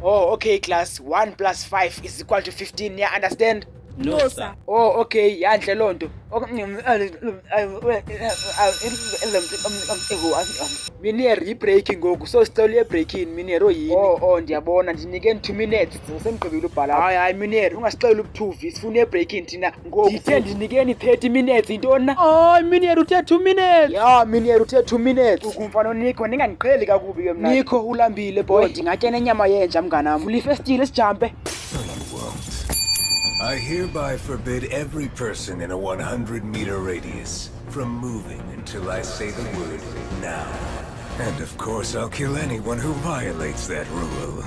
Oh, okay, class. 1 plus 5 is equal to 15. Yeah, understand? No, sir. Oh, okay. Yanhle loo nto. Minier yi-breaking ngoku, so sicela uye-breakini Minier oyini. Oh, ndiyabona, ndinikeni 2 minutes. Sendigqibile ubhala. Hayi, Minier, ungasixeli ubuThuvi, sifuna uye-breakini thina ngoku. Ndithe ndinikeni 30 minutes, yintoni na? Hayi, Minier uthe 2 minutes. Ya, Minier uthe 2 minutes. Ukumfa noNico, ndingandiqheli kakubi ke mna. Nico, ulambile boy. Ndingatya nenyama yenja mnganam. Vula ifestile sijampe. I hereby forbid every person in a 100-meter radius from moving until I say the word now. And of course, I'll kill anyone who violates that rule.